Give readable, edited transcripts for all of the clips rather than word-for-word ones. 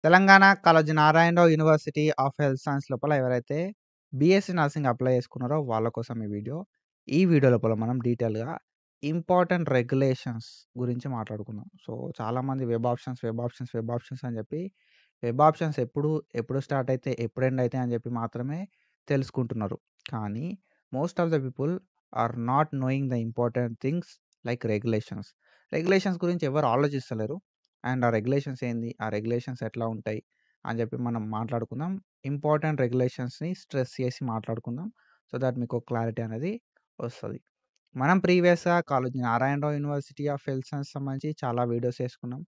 Telangana Kaloji Narayanarao university of health science లోపల ఎవరైతే BSc nursing apply చేసుకున్నారో వాళ్ళ కోసం ఈ వీడియో. ఈ వీడియో లోపల మనం డీటెయిల్‌గా ఇంపార్టెంట్ రెగ్యులేషన్స్ గురించి మాట్లాడుకుందాం. సో, చాలామంది వెబ్ ఆప్షన్స్ అని చెప్పి వెబ్ ఆప్షన్స్ ఎప్పుడు స్టార్ట్ అయితే, ఎప్పుడు ఎండ్ అయితాయి అని చెప్పి మాత్రమే తెలుసుకుంటున్నారు. కానీ most of the people are not knowing the important things like regulations. Regulations గురించి ఎవరు ఆలోచిస్తలేరు. అండ్ ఆ రెగ్యులేషన్స్ ఏంది? ఆ రెగ్యులేషన్స్ ఎట్లా ఉంటాయి? అని చెప్పి మనం మాట్లాడుకుందాం. ఇంపార్టెంట్ రెగ్యులేషన్స్‌ని స్ట్రెస్ చేసి మాట్లాడుకుందాం. సో దట్ మీకు క్లారిటీ అనేది వస్తది. మనం ప్రీవియస్‌గా Kaloji Narayanarao university of health science సంబంధించి చాలా వీడియోస్ చేసుకున్నాం.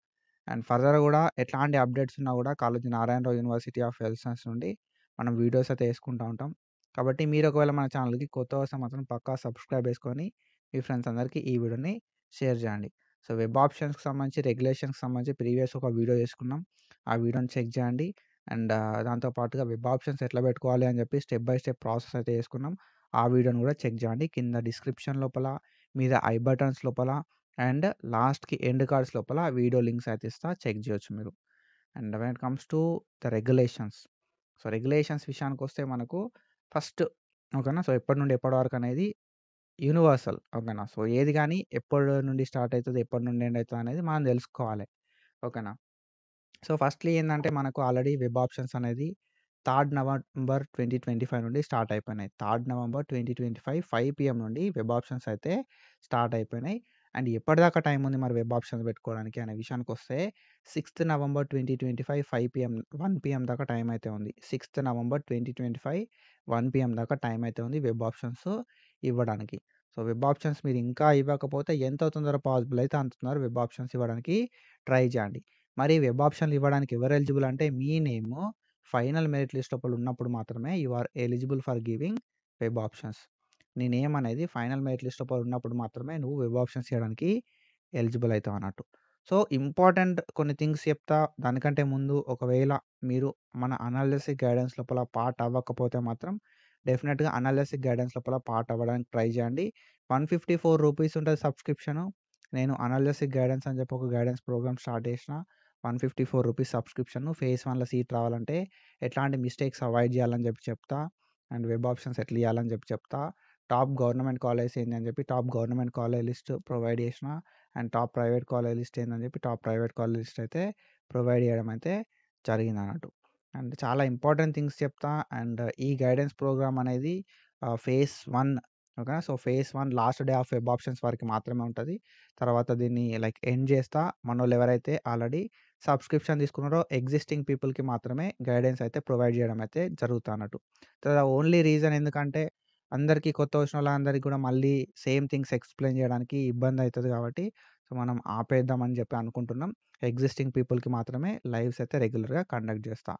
అండ్ ఫర్దర్ గూడా ఎట్లాంటి అప్డేట్స్ ఉన్నా గూడా Kaloji Narayanarao university of health science నుండి మనం వీడియోస్ అయితే చేసుకుంటా ఉంటాం. కాబట్టి మీరు ఒకవేళ మన ఛానల్‌కి కొత్తగా వస్తే మాత్రం పక్కా సబ్స్క్రైబ్ చేసుకొని మీ ఫ్రెండ్స్ అందరికీ ఈ వీడియోని షేర్ చేయండి. సో, వెబ్ ఆప్షన్స్‌కి సంబంధించి, రెగ్యులేషన్స్‌కి సంబంధించి ప్రీవియస్ ఒక వీడియో చేసుకున్నాం. ఆ వీడియోని చెక్ చేయండి. అండ్ దాంతో పాటుగా వెబ్ ఆప్షన్స్ ఎట్లా పెట్టుకోవాలి అని చెప్పి స్టెప్ బై స్టెప్ ప్రాసెస్ అయితే చేసుకున్నాం. ఆ వీడియోని కూడా చెక్ చేయండి. కింద డిస్క్రిప్షన్ లోపల, మీద ఐ బటన్స్ లోపల అండ్ లాస్ట్‌కి ఎండ్ కార్డ్స్ లోపల వీడియో లింక్స్ అయితే ఇస్తా. చెక్ చేయొచ్చు మీరు. And when it comes to the regulations. So, regulations విషయానికొస్తే మనకు ఫస్ట్ ఓకేనా. సో, ఎప్పటి నుండి ఎప్పటి వరకు అనేది యూనివర్సల్ ఓకేనా. సో, ఏది గాని ఎప్పటి నుండి స్టార్ట్ అయితది, ఎప్పటి నుండి ఎండ్ అయితది అనేది మనం తెలుసుకోవాలి. ఓకేనా. సో, ఫస్ట్‌లీ ఏందంటే మనకు ఆల్రెడీ వెబ్ ఆప్షన్స్ అనేది 3 నవంబర్ 2025 నుండి స్టార్ట్ అయిపోయినాయి. 3 నవంబర్ 2025 5 పీఎం నుండి వెబ్ ఆప్షన్స్ అయితే స్టార్ట్ అయిపోయినాయి. అండ్ ఎప్పటిదాకా టైం ఉంది మరి వెబ్ ఆప్షన్స్ పెట్టుకోవడానికి అనే విషయానికొస్తే 6 నవంబర్ 2025 5 పీఎం 1 పీఎం దాకా టైం అయితే ఉంది. 6 నవంబర్ 2025 1 పీఎం దాకా టైం అయితే ఉంది వెబ్ ఆప్షన్స్ ఇవ్వడానికి. సో, వెబ్ ఆప్షన్స్ మీరు ఇంకా ఇవ్వకపోతే ఎంత తొందర పాసిబుల్ అయితే అంత తొందర వెబ్ ఆప్షన్స్ ఇవ్వడానికి ట్రై చేయండి. మరి వెబ్ ఆప్షన్‌లు ఇవ్వడానికి ఎవరు ఎలిజిబుల్ అంటే మీ నేము ఫైనల్ మెరిట్ లిస్ట్ లోపల ఉన్నప్పుడు మాత్రమే you are eligible for giving web options. నీ నేమ్ అనేది ఫైనల్ మెరిట్ లిస్ట్ లోపల ఉన్నప్పుడు మాత్రమే నువ్వు వెబ్ ఆప్షన్స్ చేయడానికి ఎలిజిబుల్ అయితావు అన్నట్టు. సో, ఇంపార్టెంట్ కొన్ని థింగ్స్ చెప్తా. దానికంటే ముందు ఒకవేళ మీరు మన అనాలిసిస్ గైడెన్స్ లోపల పార్ట్ అవ్వకపోతే మాత్రం డెఫినిట్‌గా అనాలిసిస్ గైడెన్స్ లోపల పార్ట్ అవ్వడానికి ట్రై చేయండి. రూ. 154 ఉంటది సబ్స్క్రిప్షను. నేను అనాలిసిస్ గైడెన్స్ అని చెప్పి ఒక గైడెన్స్ ప్రోగ్రామ్ స్టార్ట్ చేసిన. రూ. 154 సబ్స్క్రిప్షన్. ఫేజ్ 1లో సీట్ రావాలంటే ఎట్లాంటి మిస్టేక్స్ అవాయిడ్ చేయాలని చెప్పి చెప్తా. అండ్ వెబ్ ఆప్షన్స్ ఎట్లా ఇయ్యాలని చెప్పి చెప్తా. టాప్ గవర్నమెంట్ కాలేజెస్ ఏంది అని చెప్పి top government college list provide చేసిన. And top private college list ఏందని చెప్పి టాప్ ప్రైవేట్ కాలేజ్ లిస్ట్ అయితే ప్రొవైడ్ చేయడం అయితే జరిగిందన్నట్టు. అండ్ చాలా ఇంపార్టెంట్ థింగ్స్ చెప్తా. అండ్ ఈ గైడెన్స్ ప్రోగ్రామ్ అనేది ఫేజ్ 1 ఓకేనా. So, phase 1 last day of web options వరకు మాత్రమే ఉంటది. తర్వాత దీన్ని లైక్ ఎండ్ చేస్తా. మనోళ్ళు ఎవరైతే ఆల్రెడీ సబ్స్క్రిప్షన్ తీసుకున్నారో ఎగ్జిస్టింగ్ పీపుల్‌కి మాత్రమే గైడెన్స్ అయితే ప్రొవైడ్ చేయడం అయితే జరుగుతదన్నట్టు. ఓన్లీ రీజన్ ఎందుకంటే అందరికీ కొత్తగొచ్చినోళ్ళందరికి కూడా మళ్ళీ సేమ్ థింగ్స్ ఎక్స్‌ప్లెయిన్ చేయడానికి ఇబ్బందయితది కాబట్టి, సో, మనం ఆపేద్దామని చెప్పి అనుకుంటున్నాం. ఎగ్జిస్టింగ్ పీపుల్‌కి మాత్రమే లైవ్స్ అయితే రెగ్యులర్‌గా కండక్ట్ చేస్తా.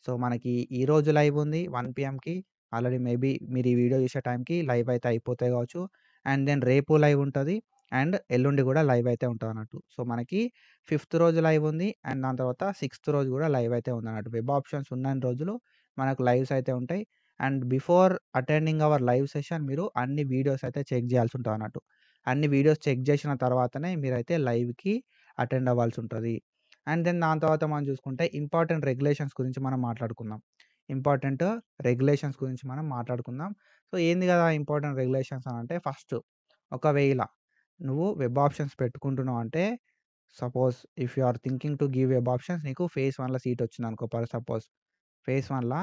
సో, మనకి ఈరోజు లైవ్ ఉంది 1 పీఎంకి. ఆల్రెడీ మేబీ మీరు ఈ వీడియో చూసే టైంకి లైవ్ అయితే అయిపోతాయి కావచ్చు. అండ్ దెన్ రేపు లైవ్ ఉంటది. అండ్ ఎల్లుండి కూడా లైవ్ అయితే ఉంటదన్నట్టు. సో, మనకి ఫిఫ్త్ రోజు లైవ్ ఉంది. అండ్ దాని తర్వాత సిక్స్త్ రోజు కూడా లైవ్ అయితే ఉందన్నట్టు. వెబ్ ఆప్షన్స్ ఉన్నన్ని రోజులు మనకు లైవ్స్ అయితే ఉంటాయి. And before attending our live session మీరు అన్ని వీడియోస్ అయితే చెక్ చేయాల్సి ఉంటదన్నట్టు. అన్ని వీడియోస్ చెక్ చేసిన తర్వాతనే మీరైతే లైవ్‌కి అటెండ్ అవ్వాల్సుంటది. అండ్ దెన్ దాని తర్వాత మనం చూసుకుంటే ఇంపార్టెంట్ రెగ్యులేషన్స్ గురించి మనం మాట్లాడుకుందాం. ఇంపార్టెంట్ రెగ్యులేషన్స్ గురించి మనం మాట్లాడుకుందాం. సో, ఏంది కదా ఇంపార్టెంట్ రెగ్యులేషన్స్ అనంటే ఫస్ట్ ఒకవేళ నువ్వు వెబ్ ఆప్షన్స్ పెట్టుకుంటున్నావంటే suppose if you are thinking to give web options నీకు ఫేజ్ 1లో సీట్ వచ్చిందనుకో ఫర్ సపోజ్. ఫేజ్ 1ల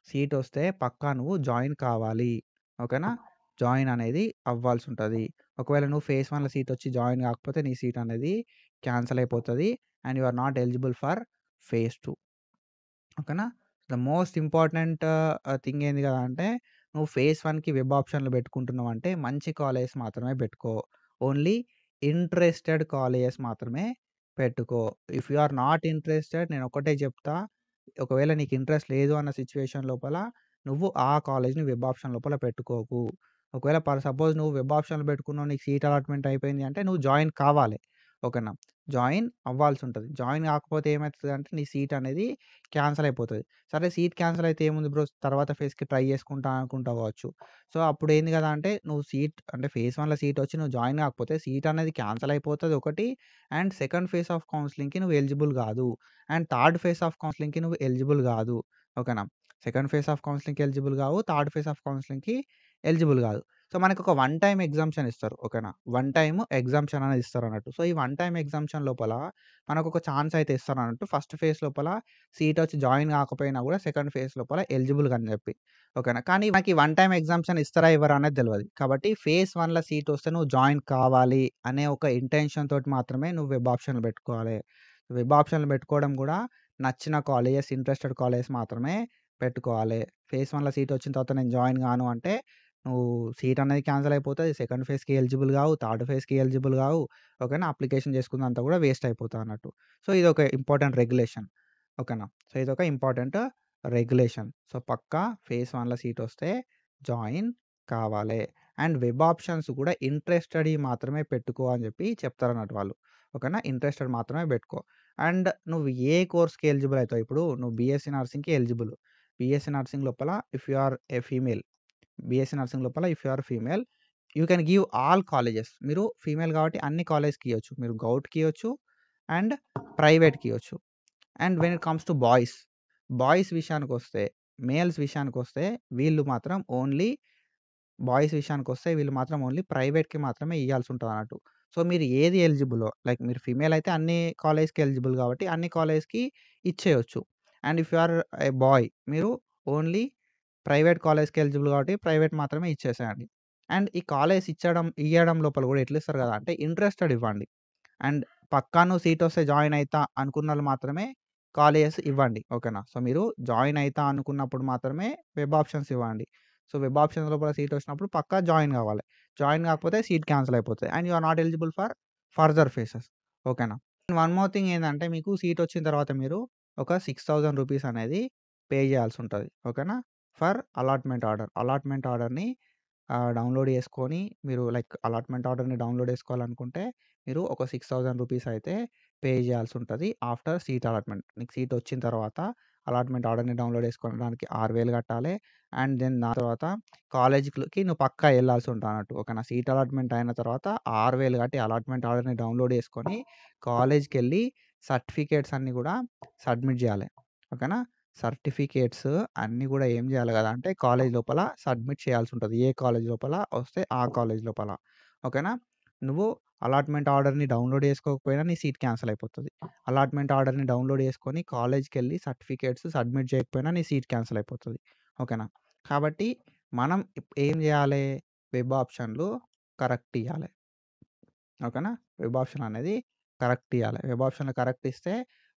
సీట్ వస్తే పక్కా నువ్వు జాయిన్ కావాలి. ఓకేనా. జాయిన్ అనేది అవ్వాల్సుంటది. ఒకవేళ నువ్వు ఫేజ్ 1లో సీట్ వచ్చి జాయిన్ కాకపోతే నీ సీట్ అనేది క్యాన్సల్ అయిపోతది. And you are not eligible for phase 2. ఓకేనా. ద మోస్ట్ ఇంపార్టెంట్ థింగ్ ఏంది కదా అంటే నువ్వు ఫేజ్ 1కి వెబ్ ఆప్షన్‌లు పెట్టుకుంటున్నావంటే మంచి కాలేజెస్ మాత్రమే పెట్టుకో. ఓన్లీ ఇంట్రెస్టెడ్ కాలేజెస్ మాత్రమే పెట్టుకో. If you are not interested నేను ఒకటే చెప్తా. ఒకవేళ నీకు ఇంట్రెస్ట్ లేదు అన్న సిట్యుయేషన్ లోపల నువ్వు ఆ కాలేజ్‌ని వెబ్ ఆప్షన్ లోపల పెట్టుకోకు. ఒకవేళ సపోజ్ నువ్వు వెబ్ ఆప్షన్‌లో పెట్టుకున్నావు నీకు సీట్ అలాట్‌మెంట్ అయిపోయింది అంటే నువ్వు జాయిన్ కావాలి. ఓకేనా. జాయిన్ అవ్వాల్సుంటది. జాయిన్ గాకపోతే ఏమైతదంటే నీ సీట్ అనేది క్యాన్సల్ అయిపోతది. సరే సీట్ క్యాన్సల్ అయితే ఏముంది బ్రో తర్వాత ఫేజ్‌కి ట్రై చేసుకుంటా అనుకుంటావు కావచ్చు. సో, అప్పుడేంది గదా అంటే నువ్వు సీట్ అంటే ఫేజ్ 1లో సీటొచ్చి నువ్వు జాయిన్ గాకపోతే సీట్ అనేది క్యాన్సల్ అయిపోతది ఒకటి. అండ్ సెకండ్ ఫేజ్ ఆఫ్ కౌన్సెలింగ్‌కి నువ్వు ఎలిజిబుల్ గాదు. అండ్ థర్డ్ ఫేజ్ ఆఫ్ కౌన్సెలింగ్‌కి నువ్వు ఎలిజిబుల్ గాదు. ఓకేనా. సెకండ్ ఫేజ్ ఆఫ్ కౌన్సెలింగ్‌కి ఎలిజిబుల్ గావు. థర్డ్ ఫేజ్ ఆఫ్ కౌన్సెలింగ్‌కి ఎలిజిబుల్ గాదు. సో, మనకొక వన్ టైమ్ ఎగ్జామ్షన్ ఇస్తారు. ఓకేనా. వన్ టైమ్ ఎగ్జామ్షన్ అనేది ఇస్తారన్నట్టు. సో, ఈ వన్ టైమ్ ఎగ్జామ్షన్ లోపల మనకొక ఛాన్స్ అయితే ఇస్తారన్నట్టు. ఫస్ట్ ఫేజ్ లోపల సీటొచ్చి జాయిన్ గాకపోయినా గూడా సెకండ్ ఫేజ్ లోపల ఎలిజిబుల్‌గా అని జెప్పి. ఓకేనా. కానీ మనకి వన్ టైమ్ ఎగ్జామ్షన్ ఇస్తారా? ఇవ్వరా? అనేది తెలవదు. కాబట్టి ఫేజ్ 1లో సీటొస్తే నువ్వు జాయిన్ కావాలి అనే ఒక ఇంటెన్షన్ తోటి మాత్రమే నువ్వు వెబ్ ఆప్షన్‌లు పెట్టుకోవాలి. వెబ్ ఆప్షన్‌లు పెట్టుకోవడం గూడా నచ్చిన కాలేజెస్, ఇంట్రెస్టెడ్ కాలేజెస్ మాత్రమే పెట్టుకోవాలి. ఫేజ్ 1లో సీటొచ్చిన తర్వాత నేను జాయిన్ గాను అంటే నువ్వు సీట్ అనేది క్యాన్సల్ అయిపోతది. సెకండ్ ఫేజ్‌కి ఎలిజిబుల్ గావు. థర్డ్ ఫేజ్‌కి ఎలిజిబుల్ గావు. ఓకేనా. అప్లికేషన్ చేసుకున్నదంతా కూడా వేస్ట్ అయిపోతదన్నట్టు. సో, ఇదొక ఇంపార్టెంట్ రెగ్యులేషన్. ఓకేనా. సో, ఇదొక ఇంపార్టెంట్ రెగ్యులేషన్. సో, పక్కా ఫేజ్ 1లో సీటొస్తే జాయిన్ కావాలే. అండ్ వెబ్ ఆప్షన్స్ కూడా ఇంట్రెస్టెడ్‌యి మాత్రమే పెట్టుకో అని చెప్పి చెప్తారన్నట్టు వాళ్ళు. ఓకేనా. ఇంట్రెస్టెడ్ మాత్రమే పెట్టుకో. అండ్ నువ్వు ఏ కోర్స్‌కి ఎలిజిబుల్ అయితావు. ఇప్పుడు నువ్వు బీఎస్సీ నర్సింగ్‌కి ఎలిజిబుల్. బీఎస్సీ నర్సింగ్ లోపల if you are a female BSc nursing లోపల if you are female you can give all colleges. మీరు ఫీమేల్ కాబట్టి అన్ని కాలేజ్‌కి ఇయ్యొచ్చు. మీరు గౌట్‌కి ఇయ్యొచ్చు అండ్ ప్రైవేట్‌కి ఇయ్యొచ్చు. And when it comes to boys, boys విషయానికొస్తే, మేల్స్ విషయానికొస్తే వీళ్ళు మాత్రం ఓన్లీ బాయ్స్ విషయానికొస్తే వీళ్ళు మాత్రం ఓన్లీ ప్రైవేట్‌కి మాత్రమే ఇయ్యాల్సుంటదన్నట్టు. సో, మీరు ఏది ఎలిజిబులో లైక్ మీరు ఫీమేల్ అయితే అన్ని కాలేజ్‌కి ఎలిజిబుల్ కాబట్టి అన్ని కాలేజ్‌కి ఇచ్చేయొచ్చు. And if you are a boy మీరు ఓన్లీ ప్రైవేట్ కాలేజ్‌కి ఎలిజిబుల్ కాబట్టి ప్రైవేట్ మాత్రమే ఇచ్చేసేయండి. అండ్ ఈ కాలేజ్ ఇయ్యడం లోపల గూడా ఎట్లిస్తారు గదా అంటే ఇంట్రెస్టెడ్ ఇవ్వండి. అండ్ పక్కా నువ్వు సీటొస్తే జాయిన్ అయితా అనుకున్నోళ్ళు మాత్రమే కాలేజెస్ ఇవ్వండి. ఓకేనా. సో, మీరు జాయిన్ అయితా అనుకున్నప్పుడు మాత్రమే వెబ్ ఆప్షన్స్ ఇవ్వండి. సో, వెబ్ ఆప్షన్స్ లోపల సీటొచ్చినప్పుడు పక్కా జాయిన్ గావాలి. జాయిన్ గాకపోతే సీట్ క్యాన్సల్ అయిపోతది. And you are not eligible for further phases. ఓకేనా. వన్ మోర్ థింగ్ ఏందంటే మీకు సీటొచ్చిన తర్వాత మీరు ఒక ₹6000 అనేది పే చేయాల్సుంటది. ఓకేనా. For allotment order. అలాట్‌మెంట్ ఆర్డర్‌ని డౌన్‌లోడ్ చేసుకొని మీరు లైక్ అలాట్‌మెంట్ ఆర్డర్‌ని డౌన్‌లోడ్ చేసుకోవాలనుకుంటే మీరు ఒక ₹6000 అయితే పే చేయాల్సుంటది. After seat allotment. నీకు సీట్ వచ్చిన తర్వాత అలాట్‌మెంట్ ఆర్డర్‌ని డౌన్‌లోడ్ చేసుకోవడానికి 6000 కట్టాలి. అండ్ దెన్ దాని తర్వాత కాలేజ్‌కి నువ్వు పక్కా ఎళ్ళాల్సుంటదన్నట్టు. ఓకేనా. సీట్ అలాట్‌మెంట్ అయిన తర్వాత 6000 కట్టి అలాట్‌మెంట్ ఆర్డర్‌ని డౌన్‌లోడ్ చేసుకొని కాలేజ్‌కెళ్ళి సర్టిఫికేట్స్ అన్నీ గూడా సబ్మిట్ జేయాలి. ఓకేనా. సర్టిఫికేట్స్ అన్నీ గూడా ఏం జేయాలి గదా అంటే కాలేజ్ లోపల సబ్మిట్ చేయాల్సుంటది. ఏ కాలేజ్ లోపల వస్తే ఆ కాలేజ్ లోపల. ఓకేనా. నువ్వు అలాట్‌మెంట్ ఆర్డర్‌ని డౌన్‌లోడ్ చేసుకోకపోయినా నీ సీట్ క్యాన్సల్ అయిపోతది. అలాట్‌మెంట్ ఆర్డర్‌ని డౌన్‌లోడ్ చేసుకొని కాలేజ్‌కెళ్ళి సర్టిఫికేట్స్ సబ్మిట్ చేయకపోయినా నీ సీట్ క్యాన్సల్ అయిపోతది. ఓకేనా. కాబట్టి మనం ఏం జేయాలే వెబ్ ఆప్షన్‌లు కరెక్ట్ ఇయ్యాలే. ఓకేనా. వెబ్ ఆప్షన్ అనేది కరెక్ట్ ఇయ్యాలి. వెబ్ ఆప్షన్‌లో కరెక్ట్ ఇస్తే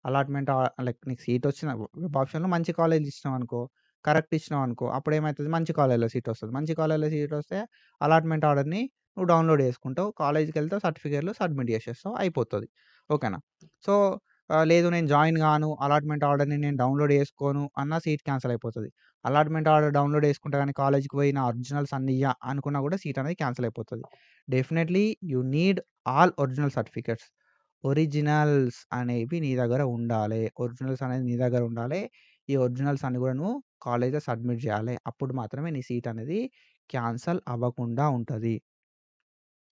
అలాట్‌మెంట్ లైక్ నీకు సీటొచ్చిన వెబ్ ఆప్షన్‌లో మంచి కాలేజ్ ఇచ్చినావనుకో, కరెక్ట్ ఇచ్చినావనుకో అప్పుడేమైతది మంచి కాలేజ్‌లో సీటొస్తది. మంచి కాలేజ్‌లో సీటొస్తే అలాట్‌మెంట్ ఆర్డర్‌ని నువ్వు డౌన్‌లోడ్ చేసుకుంటావు. కాలేజ్‌కెళ్తావు సర్టిఫికేట్‌లు సబ్మిట్ చేసేస్తావు అయిపోతది. ఓకేనా. సో, లేదు నేను జాయిన్ గాను, అలాట్‌మెంట్ ఆర్డర్‌ని నేను డౌన్‌లోడ్ చేసుకోను అన్నా సీట్ క్యాన్సల్ అయిపోతది. అలాట్‌మెంట్ ఆర్డర్ డౌన్‌లోడ్ చేసుకుంటా గానీ కాలేజ్‌కి పోయి నా ఒరిజినల్స్ అన్నీ అనుకున్నా గూడా సీట్ అనేది క్యాన్సల్ అయిపోతది. Definitely you need all original certificates. Originals అనేవి నీ దగ్గర ఉండాలే. ఒరిజినల్స్ అనేది నీ దగ్గర ఉండాలే. ఈ ఒరిజినల్స్ అన్నీ గూడా నువ్వు కాలేజ్‌లో సబ్మిట్ జేయాలే. అప్పుడు మాత్రమే నీ సీట్ అనేది క్యాన్సల్ అవ్వకుండా ఉంటది.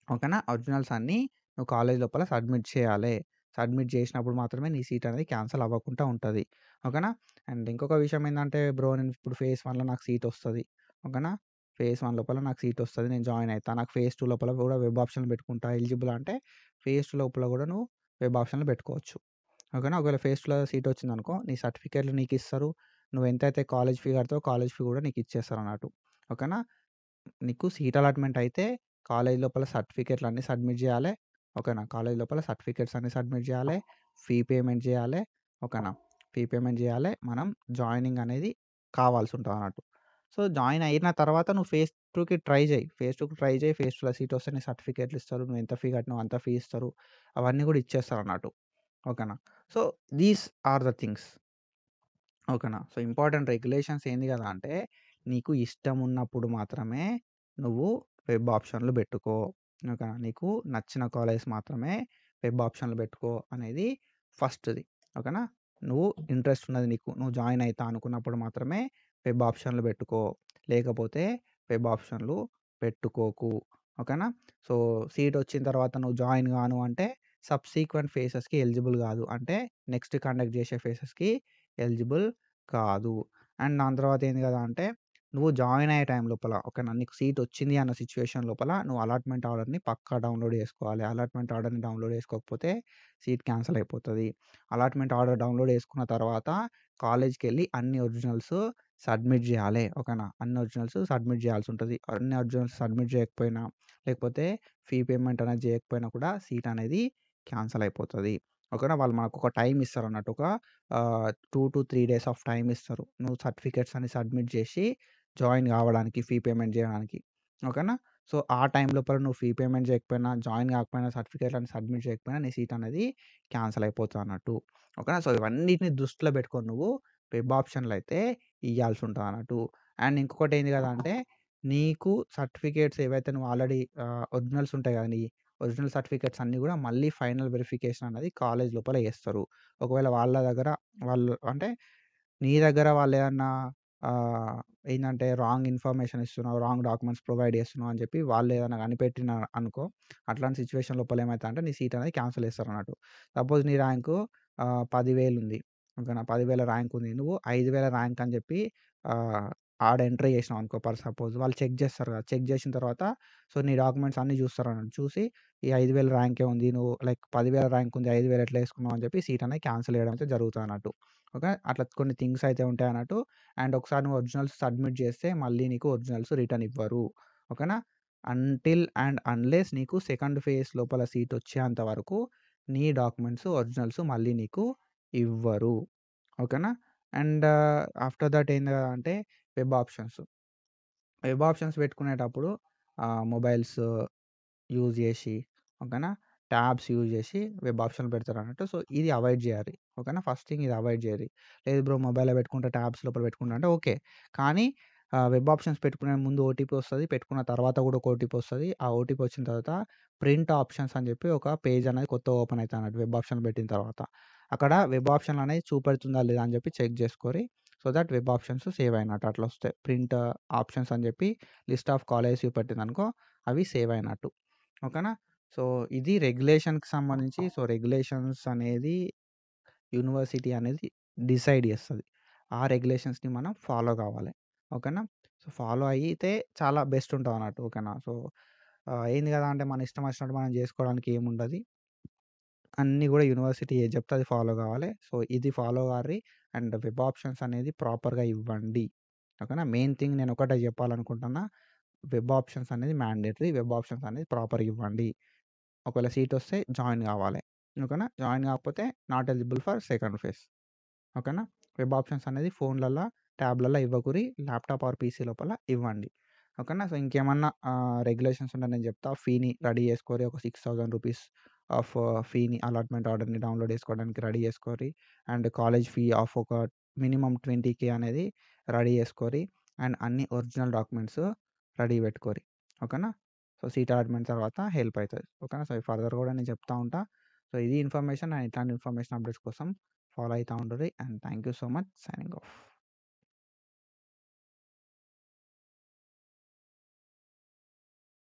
ఓకేనా. ఒరిజినల్స్ అన్నీ నువ్వు కాలేజ్ లోపల సబ్మిట్ చేయాలే. సబ్మిట్ చేసినప్పుడు మాత్రమే నీ సీట్ అనేది క్యాన్సల్ అవ్వకుండా ఉంటది. ఓకేనా. అండ్ ఇంకొక విషయం ఏందంటే బ్రో నేను ఇప్పుడు ఫేజ్ 1లో నాకు సీట్ వస్తది. ఓకేనా. ఫేజ్ 1 లోపల నాకు సీట్ వస్తది. నేను జాయిన్ అయితా. నాకు ఫేజ్ 2 లోపల కూడా వెబ్ ఆప్షన్‌లు పెట్టుకుంటా. ఎలిజిబుల్ అంటే ఫేజ్ 2 లోపల కూడా నువ్వు వెబ్ ఆప్షన్‌లు పెట్టుకోవచ్చు. ఓకేనా. ఒకవేళ ఫేజ్ 2లో సీట్ వచ్చిందనుకో నీ సర్టిఫికేట్‌లు నీకిస్తారు. నువ్వు ఎంతైతే కాలేజ్ ఫీ కడతావో కాలేజ్ ఫీ కూడా నీకు ఇచ్చేస్తారన్నట్టు. ఓకేనా. నీకు సీట్ అలాట్‌మెంట్ అయితే కాలేజ్ లోపల సర్టిఫికేట్‌లన్నీ సబ్మిట్ జేయాలే. ఓకేనా. కాలేజ్ లోపల సర్టిఫికేట్స్ అన్నీ సబ్మిట్ జేయాలే. ఫీ పేమెంట్ జేయాలే. ఓకేనా. ఫీ పేమెంట్ జేయాలే. మనం జాయినింగ్ అనేది కావాల్సుంటదన్నట్టు. సో, జాయిన్ అయిన తర్వాత నువ్వు ఫేజ్ 2కి ట్రై జెయి. ఫేజ్ 2కి ట్రై జెయి. ఫేజ్ 2లో సీట్ వస్తే నీకు సర్టిఫికేట్‌లు ఇస్తారు. నువ్వు ఎంత ఫీ కట్టినావో అంత ఫీ ఇస్తారు. అవన్నీ గూడా ఇచ్చేస్తారన్నట్టు. ఓకేనా. So, these are the things. ఓకేనా. సో, ఇంపార్టెంట్ రెగ్యులేషన్స్ ఏంది గదా అంటే, నీకు ఇష్టమున్నప్పుడు మాత్రమే నువ్వు వెబ్ ఆప్షన్‌లు బెట్టుకో. ఓకేనా. నీకు నచ్చిన కాలేజ్ మాత్రమే వెబ్ ఆప్షన్‌లు పెట్టుకో అనేది ఫస్ట్‌ది. ఓకేనా. నువ్వు ఇంట్రెస్ట్ ఉన్నది నీకు. నువ్వు జాయిన్ అయితా అనుకున్నప్పుడు మాత్రమే వెబ్ ఆప్షన్‌లు పెట్టుకో. లేకపోతే వెబ్ ఆప్షన్‌లు పెట్టుకోకు. ఓకేనా. సో, సీట్ వచ్చిన తర్వాత నువ్వు జాయిన్ గాను అంటే సబ్సీక్వెంట్ ఫేసెస్‌కి ఎలిజిబుల్ గాదు. అంటే నెక్స్ట్ కండక్ట్ చేసే ఫేసెస్‌కి ఎలిజిబుల్ కాదు. అండ్ దాని తర్వాత ఏంది కదా అంటే నువ్వు జాయిన్ అయ్యే టైం లోపల ఓకేనా. నీకు సీట్ వచ్చింది అన్న సిట్యుయేషన్ లోపల నువ్వు అలాట్‌మెంట్ ఆర్డర్‌ని పక్కా డౌన్‌లోడ్ చేసుకోవాలి. అలాట్‌మెంట్ ఆర్డర్‌ని డౌన్‌లోడ్ చేసుకోకపోతే సీట్ క్యాన్సిల్ అయిపోతది. అలాట్‌మెంట్ ఆర్డర్ డౌన్‌లోడ్ చేసుకున్న తర్వాత కాలేజ్‌కెళ్ళి అన్ని ఒరిజినల్స్ సబ్మిట్ జేయాలే. ఓకేనా. అన్ని ఒరిజినల్స్ సబ్మిట్ జేయాల్సుంటది. అన్ని ఒరిజినల్స్ సబ్మిట్ జేయకపోయినా, లేకపోతే ఫీ పేమెంట్ అనేది జేయకపోయినా కూడా సీట్ అనేది క్యాన్సిల్ అయిపోతది. ఓకేనా. వాళ్ళు మనకొక టైమ్ ఇస్తారన్నట్టు. ఒక 2-3 డేస్ ఆఫ్ టైమ్ ఇస్తారు. నువ్వు సర్టిఫికేట్స్ అన్ని సబ్మిట్ జేసి జాయిన్ గావడానికి, ఫీ పేమెంట్ జేయడానికి. ఓకేనా. సో, ఆ టైం లోపల నువ్వు ఫీ పేమెంట్ జేయకపోయినా, జాయిన్ గాకపోయినా, సర్టిఫికేట్‌లన్నీ సబ్మిట్ చేయకపోయినా నీ సీట్ అనేది క్యాన్సిల్ అయిపోతదన్నట్టు. ఓకేనా. సో, ఇవన్నిటిని దృష్టిలో పెట్టుకొని నువ్వు వెబ్ ఆప్షన్‌లయితే ఇయ్యాల్సుంటదన్నట్టు. అండ్ ఇంకొకటేంది గదా అంటే, నీకు సర్టిఫికేట్స్ ఏవైతే నువ్వు ఆల్రెడీ ఒరిజినల్స్ ఉంటాయి గదా! నీయి. ఒరిజినల్ సర్టిఫికేట్స్ అన్నీ గూడా మళ్ళీ ఫైనల్ వెరిఫికేషన్ అనేది కాలేజ్ లోపల జేస్తారు. ఒకవేళ వాళ్ళ దగ్గర వాళ్ళు అంటే నీ దగ్గర వాళ్ళేదన్నా ఏందంటే రాంగ్ ఇన్ఫర్మేషన్ ఇస్తున్నావు, రాంగ్ డాక్యుమెంట్స్ ప్రొవైడ్ చేస్తున్నావు అని చెప్పి వాళ్ళేదైనా కనిపెట్టిన అనుకో, అట్లాంటి సిట్యుయేషన్ లోపల ఏమైతదంటే నీ సీట్ అనేది క్యాన్సిల్ చేస్తారన్నట్టు. సపోజ్ నీ ర్యాంకు 10,000 ఉంది. ఓకేనా. 10,000 ర్యాంక్ ఉంది. నువ్వు 5,000 ర్యాంక్ అని చెప్పి ఆహ్, ఆడ ఎంటర్ చేసినావు అనుకో ఫర్ సపోజ్. వాళ్ళు చెక్ చేస్తారు కదా! చెక్ చేసిన తర్వాత సో, నీ డాక్యుమెంట్స్ అన్నీ చూస్తారన్నట్టు. చూసి ఈ 5,000 ర్యాంకే ఉంది. నువ్వు లైక్ 10,000 ర్యాంక్ ఉంది. 5,000 ఎట్లా ఏసుకున్నావు అని చెప్పి సీట్ అనేది క్యాన్సిల్ చేయడం అయితే జరుగుతదన్నట్టు. ఓకే. అట్లా కొన్ని థింగ్స్ అయితే ఉంటాయన్నట్టు. అండ్ ఒకసారి నువ్వు ఒరిజినల్స్ సబ్మిట్ చేస్తే మళ్ళీ నీకు ఒరిజినల్స్ రిటర్న్ ఇవ్వరు. ఓకేనా. అంటిల్ అండ్ అన్‌లెస్ నీకు సెకండ్ ఫేజ్ లోపల సీట్ వచ్చేంత వరకు నీ డాక్యుమెంట్స్ ఒరిజినల్స్ మళ్ళీ నీకు ఇవ్వరు. ఓకేనా. అండ్ ఆఫ్టర్ దట్ ఏంది అంటే వెబ్ ఆప్షన్స్. వెబ్ ఆప్షన్స్ పెట్టుకునేటప్పుడు మొబైల్స్ యూజ్ జేసి ఓకేనా. ట్యాబ్స్ యూజ్ జేసి వెబ్ ఆప్షన్‌లు పెడతారన్నట్టు. సో, ఇది అవాయిడ్ జేయాలి. ఓకేనా. ఫస్ట్ థింగ్ ఇది అవాయిడ్ జేయాలి. లేదు బ్రో మొబైల్‌లో పెట్టుకుంటా, ట్యాబ్స్ లోపల పెట్టుకుంటా అంటే ఓకే. కానీ వెబ్ ఆప్షన్స్ పెట్టుకునే ముందు ఓటీపీ వస్తది. పెట్టుకున్న తర్వాత గూడా ఒక ఓటీపీ వస్తది. ఆ ఓటీపీ వచ్చిన తర్వాత ప్రింట్ ఆప్షన్స్ అని జెప్పి ఒక పేజ్ అనేది కొత్తగా ఓపెన్ అయితదన్నట్టు వెబ్ ఆప్షన్ పెట్టిన తర్వాత. అక్కడ వెబ్ ఆప్షన్ అనేది చూపెడుతుందా లేదా అని జెప్పి చెక్ జేసుకోరి. So that web options save అయినట్టు అట్లొస్తాయి. ప్రింట్ ఆప్షన్స్ అని జెప్పి లిస్ట్ ఆఫ్ కాలేజెస్ చూపెట్టిందనుకో అవి సేవ్ అయినట్టు. ఓకేనా. సో, ఇది రెగ్యులేషన్‌కి సంబంధించి సో, రెగ్యులేషన్స్ అనేది యూనివర్సిటీ అనేది డిసైడ్ చేస్తది. ఆ రెగ్యులేషన్స్‌ని మనం ఫాలో కావాలి. ఓకేనా. సో, ఫాలో అయితే చాలా బెస్ట్ ఉంటదన్నట్టు. ఓకేనా. సో, ఏంది కదా అంటే మన ఇష్టం వచ్చినట్టు మనం చేసుకోవడానికి ఏముండది. అన్నీ గూడా యూనివర్సిటీ ఏది చెప్తే అది ఫాలో కావాలి. సో, ఇది ఫాలో గార్రి అండ్ వెబ్ ఆప్షన్స్ అనేది ప్రాపర్‌గా ఇవ్వండి. ఓకేనా. మెయిన్ థింగ్ నేను ఒకటే చెప్పాలనుకుంటున్నా. వెబ్ ఆప్షన్స్ అనేది మ్యాండేటరీ. వెబ్ ఆప్షన్స్ అనేది ప్రాపర్‌గా ఇవ్వండి. ఒకవేళ సీటొస్తే జాయిన్ గావాలి. ఓకేనా. జాయిన్ గాకపోతే not eligible for second phase. ఓకేనా. వెబ్ ఆప్షన్స్ అనేది ఫోన్‌లల్ల, ట్యాబ్‌లల్ల ఇవ్వకురి. ల్యాప్‌టాప్ ఆర్ పీసీ లోపల ఇవ్వండి. ఓకేనా. సో, ఇంకేమన్నా రెగ్యులేషన్స్ ఉంటే నేను చెప్తా. ఫీని రెడీ చేసుకోరి. ఒక ₹6,000 ఆఫ్ ఫీని అలాట్‌మెంట్ ఆర్డర్‌ని డౌన్‌లోడ్ చేసుకోవడానికి ready చేసుకోరి. And college fee of ఒక మినిమమ్ 20,000 అనేది రెడీ చేసుకోరి. అండ్ అన్ని ఒరిజినల్ డాక్యుమెంట్స్ రెడీ పెట్టుకోరి. ఓకేనా. సో, సీట్ అలాట్‌మెంట్ తర్వాత హెల్ప్ అయితది. ఓకేనా. సో, ఫర్దర్ కూడా నేను చెప్తా ఉంటా. సో, ఇది ఇన్ఫర్మేషన్ అండ్ ఇట్లాంటి ఇన్ఫర్మేషన్ అప్డేట్స్ కోసం ఫాలో అయితా ఉండుర్రి. And thank you so much. Signing of.